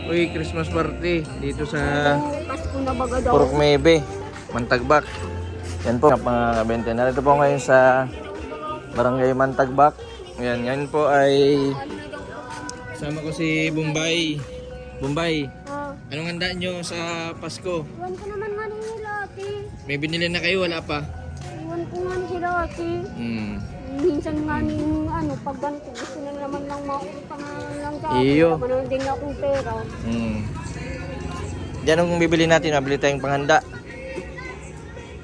Uy, Christmas party dito sa Pasko na baga daw. Purok Mebe, Mantagbak. Yan po mga kabente. Narito po ngayon sa Barangay Mantagbak. Yan po ay kasama ko si Bombay. Bombay, anong handa nyo sa Pasko? Iwan ko naman nga nila ate. May binili na kayo, wala pa? Iwan ko nga sila ate. Minsan nga pag ganito gusto na naman lang mautang lang sa akin. Iyo. Naman din akong pera. Diyan ang bibili natin, mabili tayong panghanda.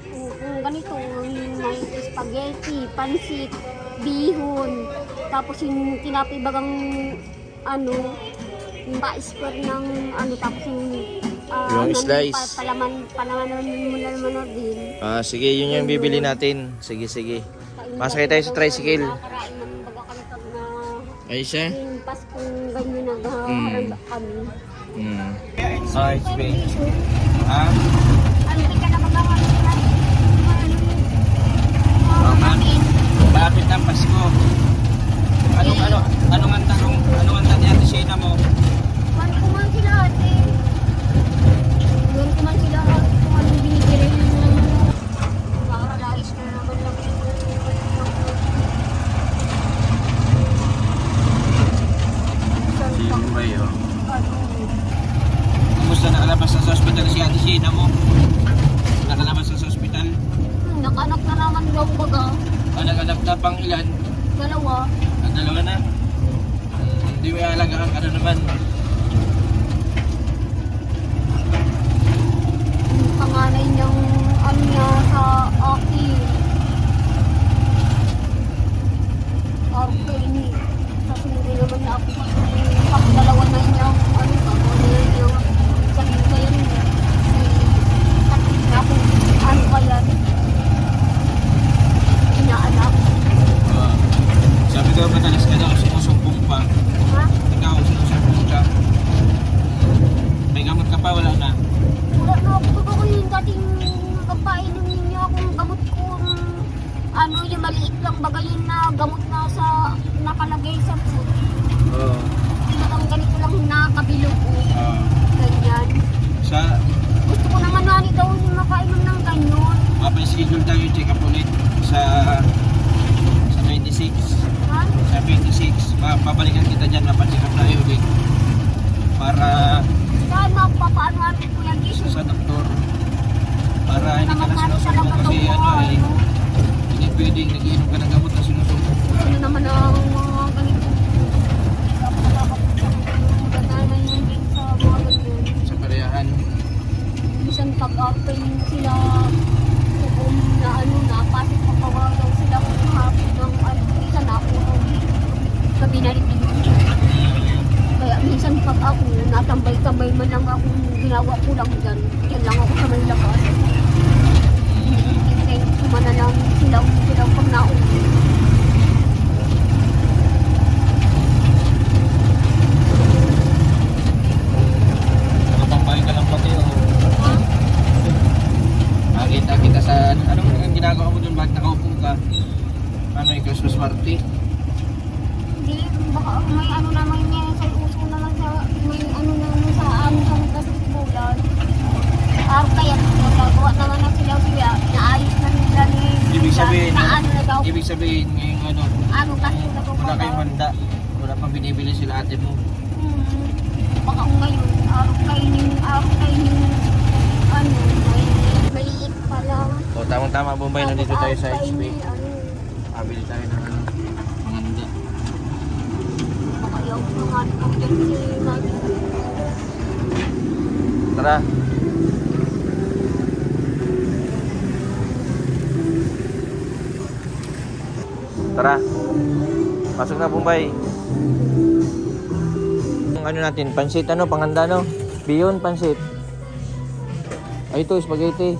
Kung ganito, may spaghetti, pansit, bihon, tapos yung tinapibagang yung pa-square ng tapos Yung slice. Palaman mo na naman din. Sige, yun yung bibili natin. Sige. Masakay tayo sa tricycle. Nakakarain naman baga kami pag na Ay siya? yung Paskong ganyan naghaharap kami. It's big. Ha? Hindi ka na magawa Malapit ng Pasko. Anong anta ni Ate Shayna mo? Kuman ko man sila ate. Kuman ko man sila kung anong binibili ng paradise na naman lang. Si Bombay, oh. Kamusta nakalabas na sa ospital si Ate Shayna mo? Nakalabas na sa ospital? Nakanak na naman daw baga. Nag-anak na pang ilan? Dalawa. Dalawa na? Hindi mo alagaan ka na naman. Yung panganay niyang niya sa akin. Ni. Sa sunod naman na ako pag dalawa na niyang yung sabihin ko yun. Kasi ako kaya inaanak. Sabi ko, madalas ka daw sinusumpong pa. Ha? Ikaw, sinusumpong ka. May gamot ka pa, wala na. Wala na ako baga ko yung dating pagpainom ninyo akong gamot ko. Yung maliit lang baga yun na gamot na sa nakalagay sa food. Oo. Ang ganito lang nakabilog ko. Ganyan. Gusto ko naman daw yung makainom ng ganyan. Schedule tayo check up ulit sa 26. Ha? Sa 26. Babalikan kita dyan, mapacheck up tayo ulit. Para Saan mapapaano ko yan issue? sa doktor. Para hindi ka Naman na natin sa sinusumpong kasi laboratory. hindi pwedeng nag-iinom ka ng gamot na sinusumpong ka. Ano naman ang mga ganito? Gananan yung din sa mga ganyan. Sa parehan. Minsan pag-open sila kung napasok papawagaw sila kung hapon ng minsan ako gabi na rin din. Kaya minsan pag ako natambay-tambay man lang ako ginawa ko lang dyan. Yan lang ako sa may labas. Hindi kumana lang silang pag nauwi. Nakatambay ka lang pati, oh. Nakita kita sa anong ginagawa mo dun? Bakit nakaupo ka? Yung Christmas party? Hindi, baka may naman yan sa uso naman sa may naman sa sa magkasikulan. Kaya nagagawa naman na sila naayos na nila ni Ibig sabihin ngayong kasi wala kayong handa. Wala pang binibili sila ate mo. Baka ngayon, araw kainin maliit pa lang. O tamang-tama, Bombay, nandito tayo sa HP. Ano, Pabili tayo ng panghanda. baka yung mga si Tara. Tara. Pasok na, Bombay. Ang natin, pansit panghanda Bihon, pansit. Ay ito, spaghetti.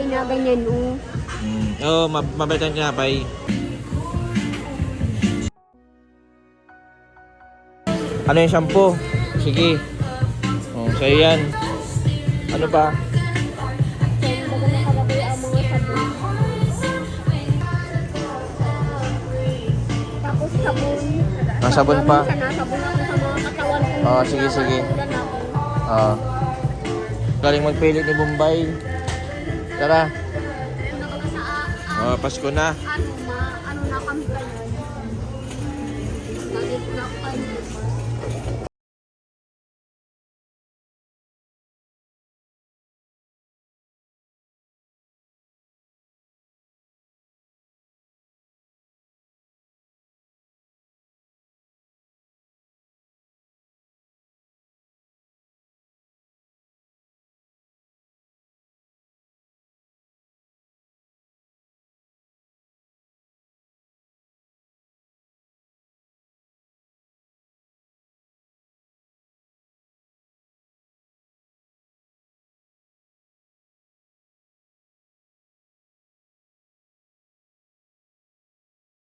na ganyan, oh. Oo, mabait ang tinapay. Ano yung shampoo? Sige. Oh, sa'yo yan. Ano pa? So, bago nakalagay ang mga sabon. Tapos sabon. Ah, sabon pa? Minsan nasabon ako sa mga katawan ko. Oo, sige, sige. Nakasulan ako. Oo. Galing magpilit ni Bombay. Tara. Nakaka sa Oh, Pasko na. ano na kami kayo. Nagit na kami.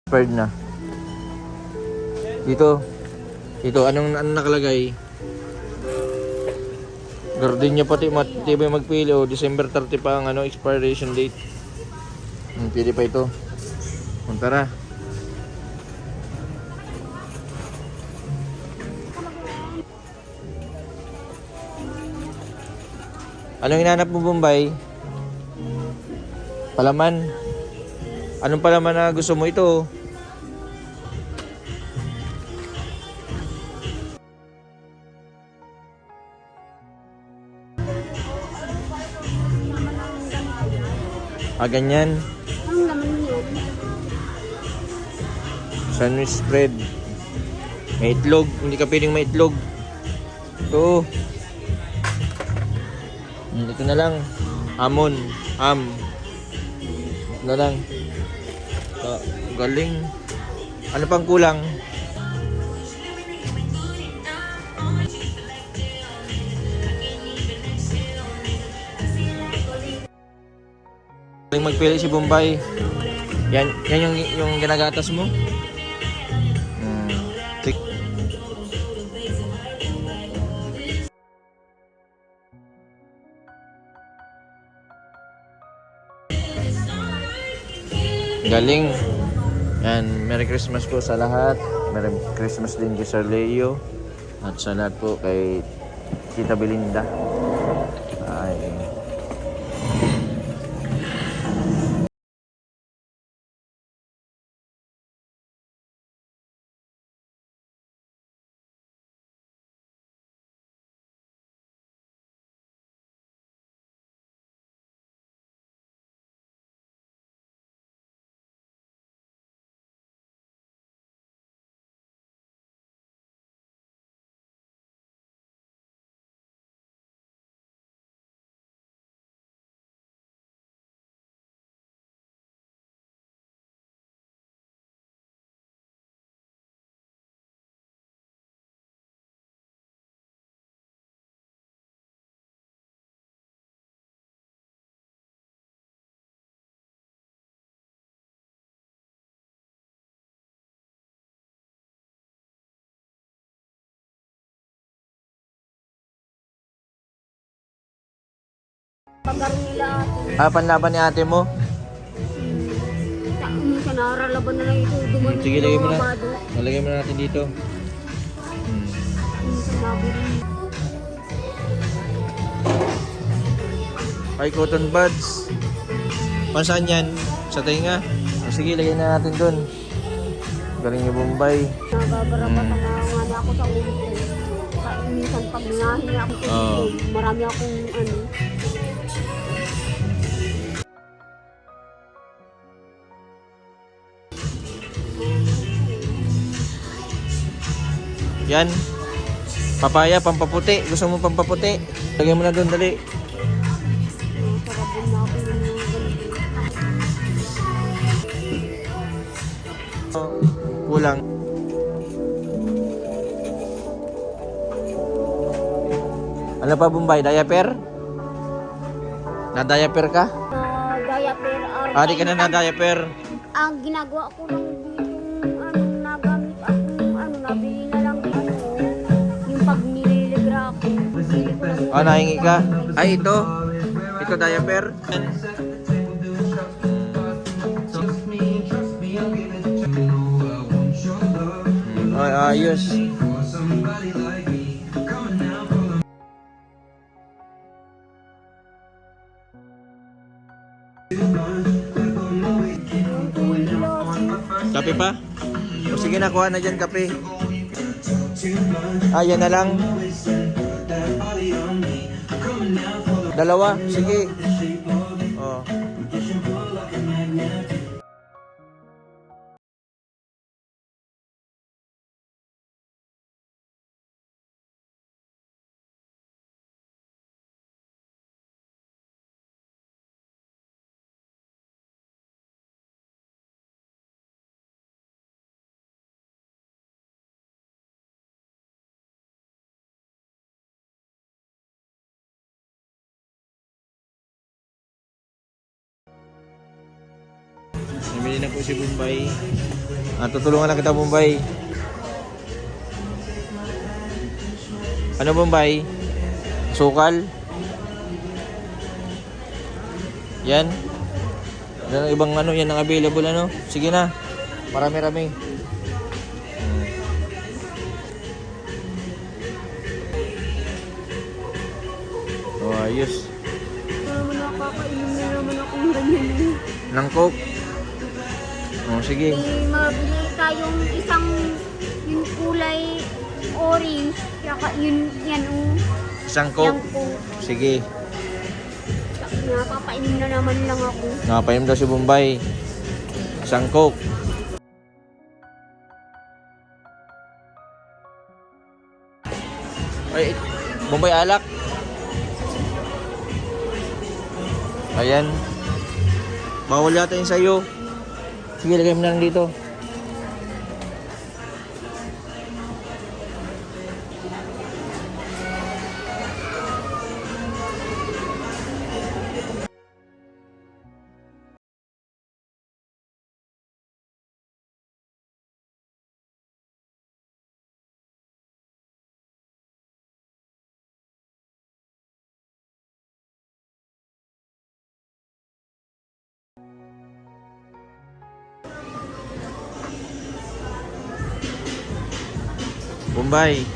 Bird na. Dito. Dito, anong nakalagay? Gardenia pati matibay magpili. Oh, December 30 pa ang expiration date. Pili pa ito. Tara. Anong hinanap mo, Bombay? Palaman. Anong palaman na gusto mo ito? Ah, ganyan. Ang laman yun. Sandwich spread. May itlog. Hindi ka pwedeng may itlog. Ito. Ito na lang. Hamon. Ham. Ito na lang. Galing. Ano pang kulang? Galing magpili si Bombay. Yan yung ginagatas mo? Galing. Yan, Merry Christmas po sa lahat. Merry Christmas din kay Sir Leo. At sa lahat po kay Tita Belinda. Ay. Pagkaroon nila ate. Ah, panlaban ni ate mo? Minsan naralaban na lang ito. Dumating Sige, lagay mo na. abado. Lalagay mo na natin dito. Minsan nabili. Ay, cotton buds. Pan saan yan? Sa tenga? Oh, sige, lagay na natin dun. Galing ni Bombay. Nagagarapatan na nga niya ako sa ulo ko. Minsan pag nahin ako sa Oo. marami akong Yan. Papaya, pampaputi. Gusto mo pampaputi? Lagay mo na dun, dali. sarabon na ako yung ganito. Kulang. Ano pa, Bombay? Diaper? Na-diaper ka? Di ka na na-diaper. Ang ginagawa ko lang ditong ano, nagamit akong ano, nabili na lang yung pag nililigra ako. Bili ko lang. Nahingi ka? Ay, ito. Ito diaper. Ay, ayos. Kape pa? O sige na, kuha na dyan kape. Yan na lang. Dalawa, sige. Oh. Namili na po si Bombay. Tutulungan na kita, Bombay. Ano, Bombay? Sukal? Yan. Yan ang ibang ano, yan ang available ano. Sige na. Marami-rami. Ayos. Naman nakakainom na naman akong ganyan. Ng Coke. Sige. Mabili tayong isang yung kulay orange. Saka yun, yan Isang Coke. Yung Coke. Sige. Napapainom na naman lang ako. Napainom daw si Bombay. Isang Coke. Ay, Bombay alak. Ayan. Bawal yata yung sa'yo. Sige, lagay mo na lang dito. Bombay,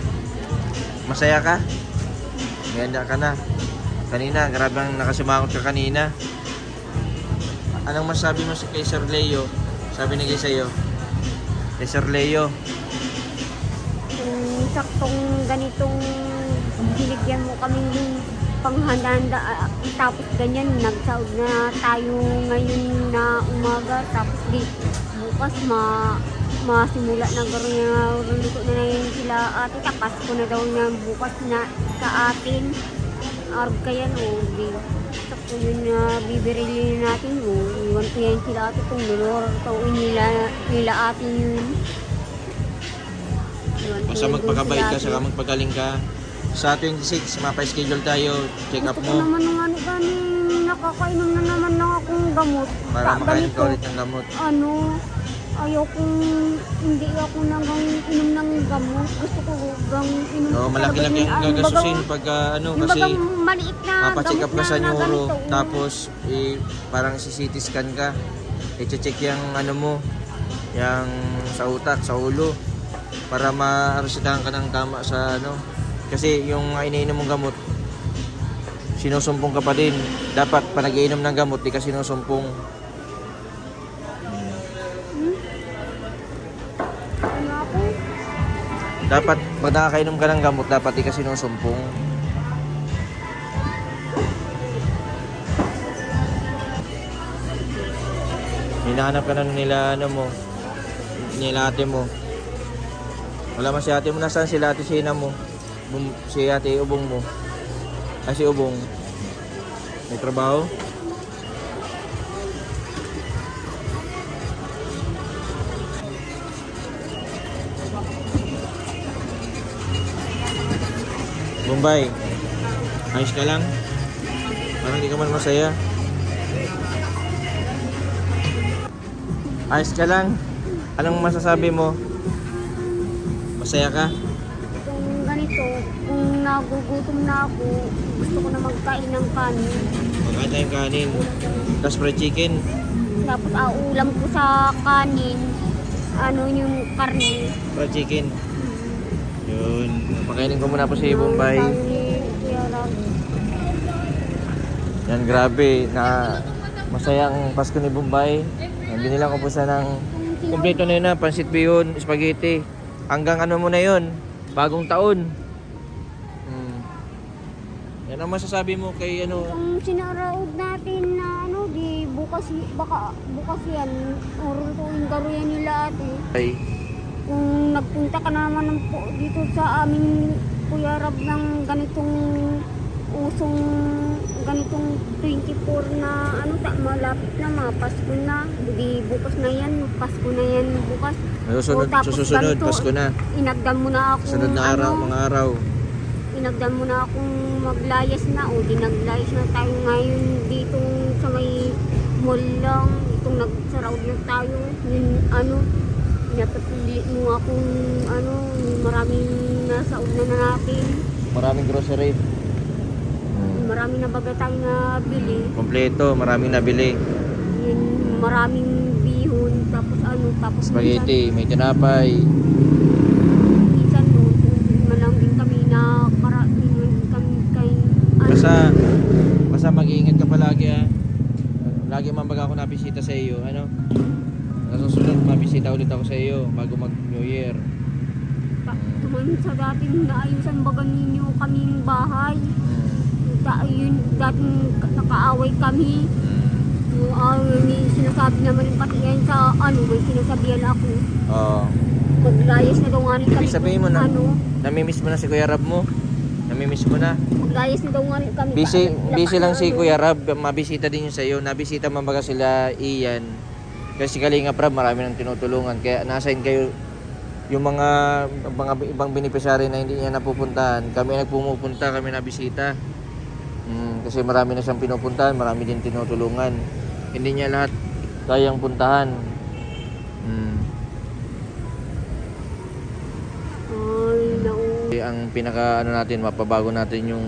masaya ka? Ganda ka na. Kanina, grabe ang nakasimangot ka kanina. Anong masabi mo kay Sir Leo? Sabi ni kay sa'yo. Kay Sir Leo. Kung saktong ganitong binigyan mo kaming panghanda-handa, tapos ganyan, nagsaod na tayo ngayon na umaga, tapos bukas masimula na gano'n luto na yun sila ate, tapas ko na daw niya bukas na sa atin. Arg kaya sakto yun na bibirilin natin iwan ko yan sila ate kung lulortawin nila atin yun. Basta magpakabait ka, saka magpagaling ka. Sa 26, mapa-schedule tayo, check up Gusto ko mo. naman ng ano gani, nakakainom na naman ng akong gamot. Para makainom ka ulit ng gamot. Ayaw kong hindi ako nagang inom ng gamot. Gusto ko gang inom. Malaki-laki ang gagasusin pag kasi maliit na mapacheck up ka sa na neuro, ganito. tapos parang CT scan ka. I-check yung mo, yung sa utak, sa ulo, para ma-resetahan ka ng tama sa kasi yung iniinom mong gamot, sinusumpong ka pa din. Dapat pa nag-iinom ng gamot, di ka sinusumpong. Ano ako? Dapat pag nakakainom ka ng gamot, dapat di ka sinusumpong. Hinahanap ka na nila nila ate mo. Wala man si ate mo, nasaan sila ate Sina mo? Si ate Ubong mo. Ay, si Ubong. May trabaho? Bombay, ayos ka lang? Parang hindi ka man masaya. Ayos ka lang? Anong masasabi mo? Masaya ka? Kung ganito, kung nagugutom na ako, gusto ko na magkain ng kanin. Magkakain tayong kanin. Tapos fried chicken. Tapos ulam ko sa kanin, ano yung karne. Fried chicken. Yun. Pakainin ko muna po si Bombay. Sabi ni Kuya Rab, Yan, grabe. Masayang Pasko ni Bombay. Binilang ko po siya ng kumpleto na yun na. Pansit bihon, spaghetti. Hanggang ano mo na yun. Bagong taon. Yan ang masasabi mo kay ano. kung sinaraod natin na ano, di bukas, bukas yan, urutuin daruyan nila ate. Ay, Kung nagpunta ka naman po dito sa aming Kuya Rab ng ganitong usong, ganitong 24 na ano, malapit na, mga Pasko na. Di bukas na yan, Pasko na yan bukas. susunod, O, tapos susunod, ganito, Pasko na. Inagdan mo na ako. Sunod na araw, mga araw. Inagdan mo na akong maglayas na o di naglayas na tayo ngayon dito sa may mall lang, itong nagsaraw na tayo, yun ano, napatuli mo akong ano, maraming nasaod na natin, Maraming grocery. marami na baga tayo na bili, Kompleto, maraming nabili. yun, maraming bihon, tapos ano, tapos Spaghetti, may tinapay. minsan no, malang din kami na karating kami kay ano, Basta mag-iingat ka palagi ah. Lagi man baga ako nabisita sa iyo, ano? Nasusunod, mabisita ulit ako sa iyo bago mag New Year. tumayon sa dating naayusan baga ninyo kaming bahay. Yun, dating nakaaway kami. Sinasabi naman yung pati yan sa ano, may sinasabihan ako. Oo. Maglayas na daw nga rin kami. Ibig sabihin mo na, ano, namimiss mo na si Kuya Rab mo? Namimiss mo na? maglayas na daw nga rin kami. Busy lang si Kuya Rab, mabisita din yun sa iyo. Nabisita man baga sila Ian. Kasi si Kalingap Rab, marami nang tinutulungan. Kaya na-assign kayo yung mga ibang beneficiary na hindi niya napupuntahan. Kami nagpumupunta, kami nabisita. Kasi marami na siyang pinupuntahan, marami din tinutulungan. Hindi niya lahat kayang puntahan. Ay, Ang pinaka ano natin, mapabago natin yung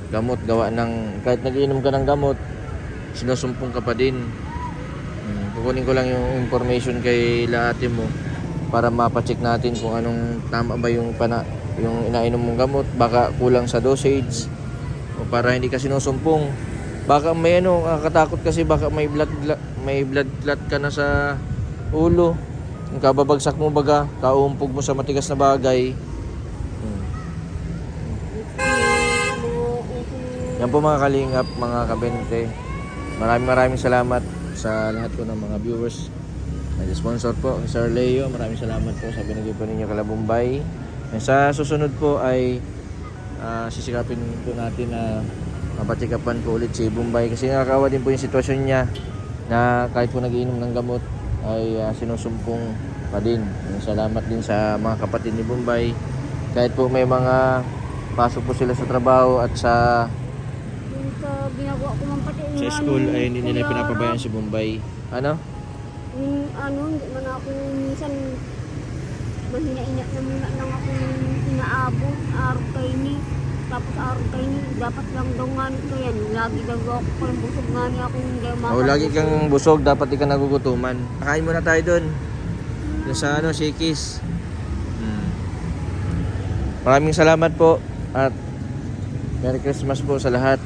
gamot, gawa ng kahit nagiinom ka ng gamot, sinusumpong ka pa din. Kukunin ko lang yung information kay laate mo para mapacheck natin kung anong tama ba yung inainom mong gamot, baka kulang sa dosage o para hindi ka sinusumpong. Baka may ano, katakot kasi baka may blood clot ka na sa ulo. Yung kababagsak mo baga, kauumpog mo sa matigas na bagay. Yan po mga kalingap, mga kabente. Maraming salamat sa lahat po ng mga viewers. Nag-sponsor po, Sir Leo. Maraming salamat po sa binigay po ninyo kala Bombay. And sa susunod po ay sisikapin po natin na mapatikapan po ulit si Bombay. Kasi nakakawa din po yung sitwasyon niya na kahit po nagiinom ng gamot ay sinusumpong pa din. Salamat din sa mga kapatid ni Bombay. Kahit po may mga pasok po sila sa trabaho at sa ginagawa ko man pati sa school ay hindi nila pinapabayaan si Bombay. Ano? Hindi man ako minsan mahina-ina na muna lang ako inaabot araw kay ni, tapos araw kay ni dapat lang daw nga nito yan, lagi daw ako kung busog nga niya akong hindi Lagi kang busog, dapat di ka nagugutuman. Kain muna tayo doon sa ano, Shakey's. Maraming salamat po at Merry Christmas po sa lahat.